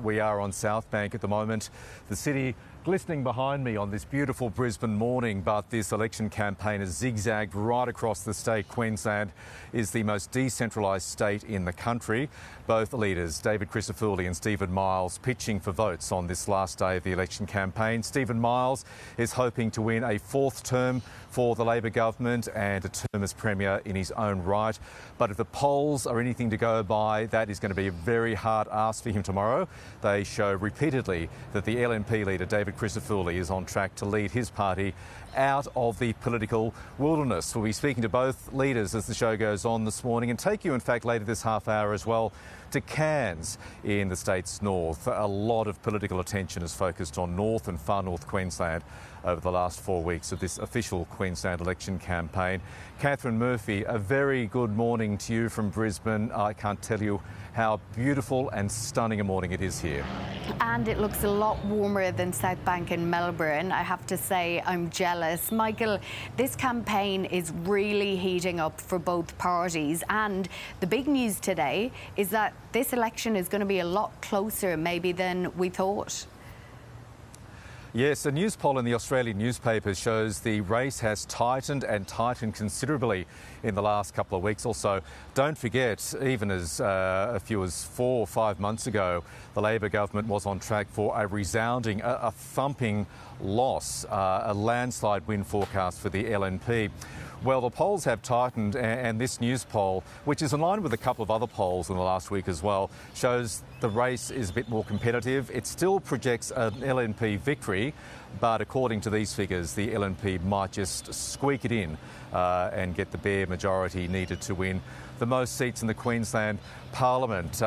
We are on South Bank at the moment. The city glistening behind me on this beautiful Brisbane morning, but this election campaign has zigzagged right across the state. Queensland is the most decentralised state in the country. Both leaders, David Crisafulli and Stephen Miles, pitching for votes on this last day of the election campaign. Stephen Miles is hoping to win a fourth term for the Labor government and a term as Premier in his own right. But if the polls are anything to go by, that is going to be a very hard ask for him tomorrow. They show repeatedly that the LNP leader, David Crisafulli, is on track to lead his party out of the political wilderness. We'll be speaking to both leaders as the show goes on this morning and take you, in fact, later this half hour as well to Cairns in the state's north. A lot of political attention is focused on North and far north Queensland over the last 4 weeks of this official Queensland election campaign. Catherine Murphy, a very good morning to you from Brisbane. I can't tell you how beautiful and stunning a morning it is here. And it looks a lot warmer than South Bank in Melbourne. I have to say I'm jealous. Michael, this campaign is really heating up for both parties, and the big news today is that this election is going to be a lot closer maybe than we thought. Yes, a news poll in the Australian newspapers shows the race has tightened and tightened considerably in the last couple of weeks or so. Don't forget, even as few as 4 or 5 months ago, the Labor government was on track for a resounding, a thumping loss, a landslide win forecast for the LNP. Well, the polls have tightened, and this news poll, which is in line with a couple of other polls in the last week as well, shows the race is a bit more competitive. It still projects an LNP victory, but according to these figures, the LNP might just squeak it in and get the bare majority needed to win the most seats in the Queensland Parliament.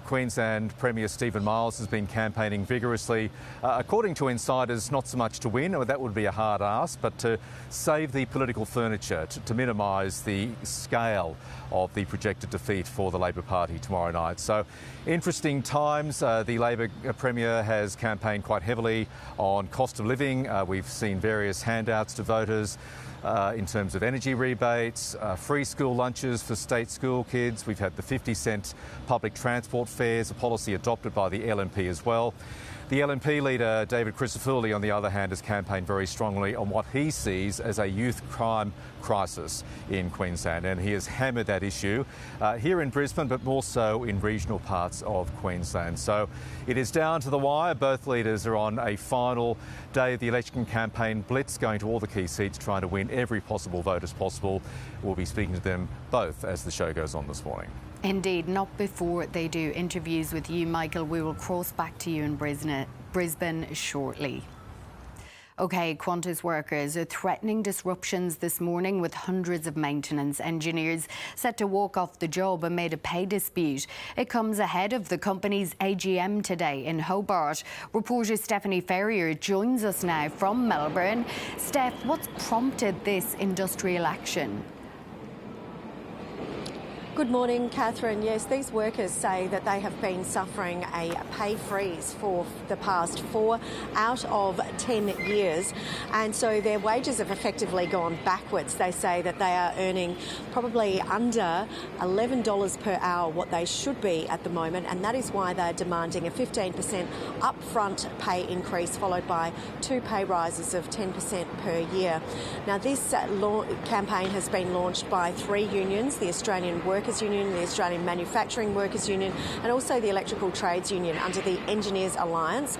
Queensland Premier Stephen Miles has been campaigning vigorously, according to insiders, not so much to win, or that would be a hard ask, but to save the political furniture, to minimise the scale of the projected defeat for the Labor Party tomorrow night. So interesting times. The Labor Premier has campaigned quite heavily on cost of living. We've seen various handouts to voters in terms of energy rebates, free school lunches for state school kids. We've had the 50-cent public transport fares, a policy adopted by the LNP as well. The LNP leader, David Crisafulli, on the other hand, has campaigned very strongly on what he sees as a youth crime crisis in Queensland, and he has hammered that issue here in Brisbane, but more so in regional parts of Queensland. So it is down to the wire. Both leaders are on a final day of the election campaign blitz, going to all the key seats, trying to win every possible vote as possible. We'll be speaking to them both as the show goes on this morning. Indeed, not before they do interviews with you, Michael. We will cross back to you in Brisbane shortly. OK, Qantas workers are threatening disruptions this morning, with hundreds of maintenance engineers set to walk off the job amid a pay dispute. It comes ahead of the company's AGM today in Hobart. Reporter Stephanie Ferrier joins us now from Melbourne. Steph, what's prompted this industrial action? Good morning, Catherine. Yes, these workers say that they have been suffering a pay freeze for the past 4 out of 10 years, and so their wages have effectively gone backwards. They say that they are earning probably under $11 per hour what they should be at the moment, and that is why they're demanding a 15% upfront pay increase, followed by 2 pay rises of 10% per year. Now, this campaign has been launched by 3 unions, the Australian Workers Union, the Australian Manufacturing Workers Union, and also the Electrical Trades Union under the Engineers Alliance.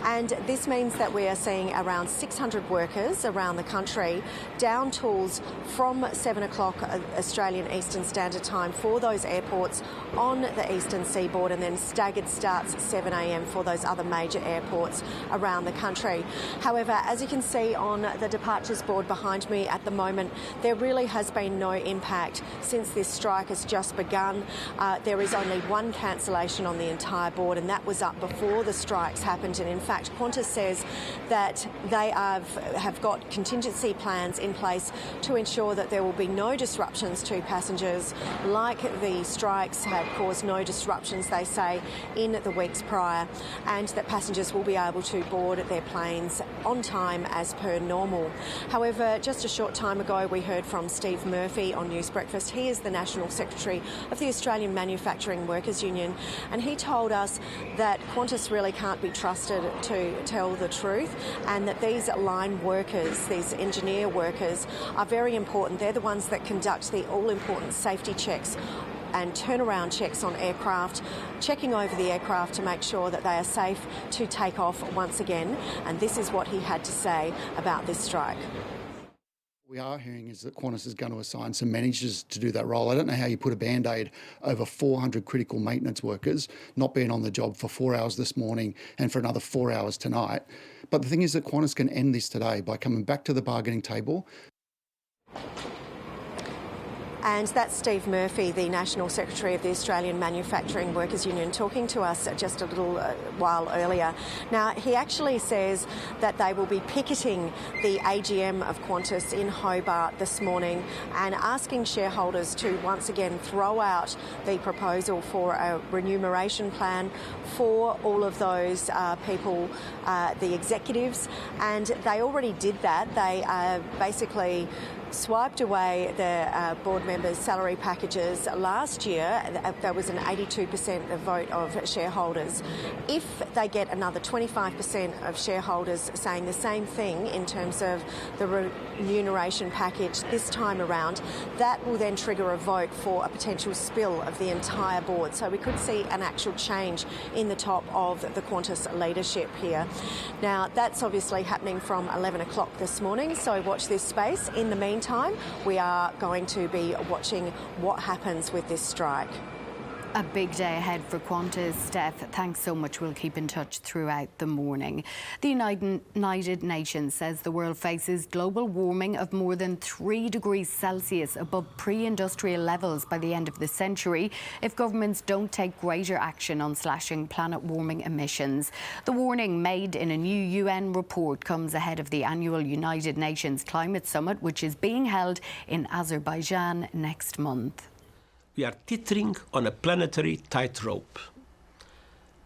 And this means that we are seeing around 600 workers around the country down tools from 7 o'clock Australian Eastern Standard Time for those airports on the eastern seaboard, and then staggered starts 7 a.m. for those other major airports around the country. However, as you can see on the departures board behind me at the moment, there really has been no impact since this strike has just begun. There is only one cancellation on the entire board, and that was up before the strikes happened. And in fact, Qantas says that they have got contingency plans in place to ensure that there will be no disruptions to passengers, like the strikes have caused no disruptions, they say, in the weeks prior, and that passengers will be able to board their planes on time as per normal. However, just a short time ago, we heard from Steve Murphy on News Breakfast. He is the National Secretary Secretary of the Australian Manufacturing Workers Union, and he told us that Qantas really can't be trusted to tell the truth, and that these line workers, these engineer workers, are very important. They're the ones that conduct the all-important safety checks and turnaround checks on aircraft, checking over the aircraft to make sure that they are safe to take off once again. And this is what he had to say about this strike. We are hearing is that Qantas is going to assign some managers to do that role. I don't know how you put a Band-Aid over 400 critical maintenance workers not being on the job for 4 hours this morning and for another 4 hours tonight. But the thing is that Qantas can end this today by coming back to the bargaining table. And that's Steve Murphy, the National Secretary of the Australian Manufacturing Workers Union, talking to us just a little while earlier. Now, he actually says that they will be picketing the AGM of Qantas in Hobart this morning and asking shareholders to once again throw out the proposal for a remuneration plan for all of those people, the executives. And they already did that. They basically swiped away the board members' salary packages last year. There was an 82% vote of shareholders. If they get another 25% of shareholders saying the same thing in terms of the remuneration package this time around, that will then trigger a vote for a potential spill of the entire board. So we could see an actual change in the top of the Qantas leadership here. Now, that's obviously happening from 11 o'clock this morning, so watch this space. In the meantime, we are going to be watching what happens with this strike. A big day ahead for Qantas. Steph, thanks so much. We'll keep in touch throughout the morning. The United Nations says the world faces global warming of more than 3 degrees Celsius above pre-industrial levels by the end of the century if governments don't take greater action on slashing planet warming emissions. The warning made in a new UN report comes ahead of the annual United Nations Climate Summit, which is being held in Azerbaijan next month. We are teetering on a planetary tightrope.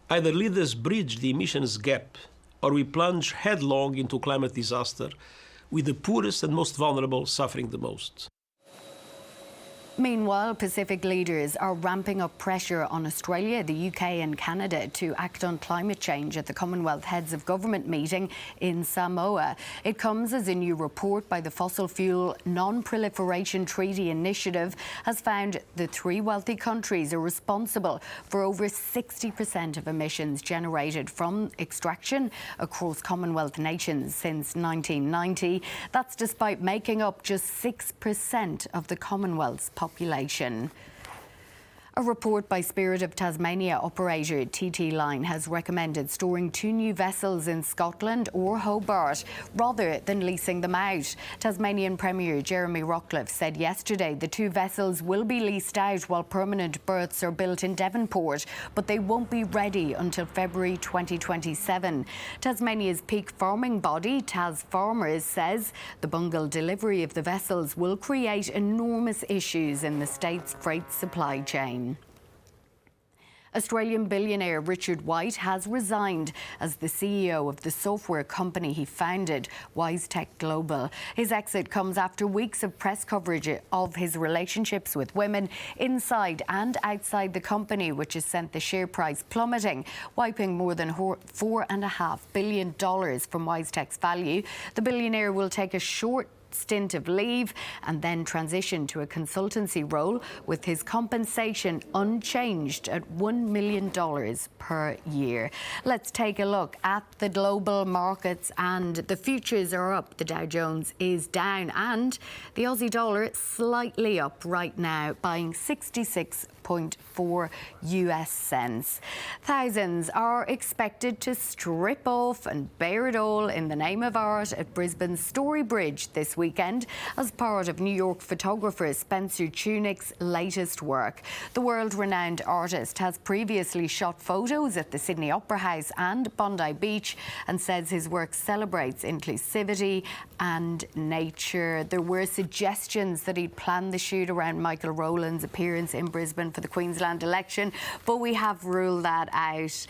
Either leaders bridge the emissions gap, or we plunge headlong into climate disaster, with the poorest and most vulnerable suffering the most. Meanwhile, Pacific leaders are ramping up pressure on Australia, the UK and Canada to act on climate change at the Commonwealth Heads of Government meeting in Samoa. It comes as a new report by the Fossil Fuel Non-Proliferation Treaty Initiative has found the 3 wealthy countries are responsible for over 60% of emissions generated from extraction across Commonwealth nations since 1990. That's despite making up just 6% of the Commonwealth's population. A report by Spirit of Tasmania operator TT Line has recommended storing 2 new vessels in Scotland or Hobart rather than leasing them out. Tasmanian Premier Jeremy Rockliff said yesterday the 2 vessels will be leased out while permanent berths are built in Devonport, but they won't be ready until February 2027. Tasmania's peak farming body, Tas Farmers, says the bungled delivery of the vessels will create enormous issues in the state's freight supply chain. Australian billionaire Richard White has resigned as the CEO of the software company he founded, WiseTech Global. His exit comes after weeks of press coverage of his relationships with women inside and outside the company, which has sent the share price plummeting, wiping more than $4.5 billion from WiseTech's value. The billionaire will take a short stint of leave and then transition to a consultancy role, with his compensation unchanged at $1 million per year. Let's take a look at the global markets, and the futures are up. The Dow Jones is down and the Aussie dollar slightly up right now, buying 66.4 US cents. Thousands are expected to strip off and bear it all in the name of art at Brisbane's Story Bridge this weekend as part of New York photographer Spencer Tunick's latest work. The world-renowned artist has previously shot photos at the Sydney Opera House and Bondi Beach and says his work celebrates inclusivity and nature. There were suggestions that he'd planned the shoot around Michael Rowland's appearance in Brisbane for the Queensland election, but we have ruled that out.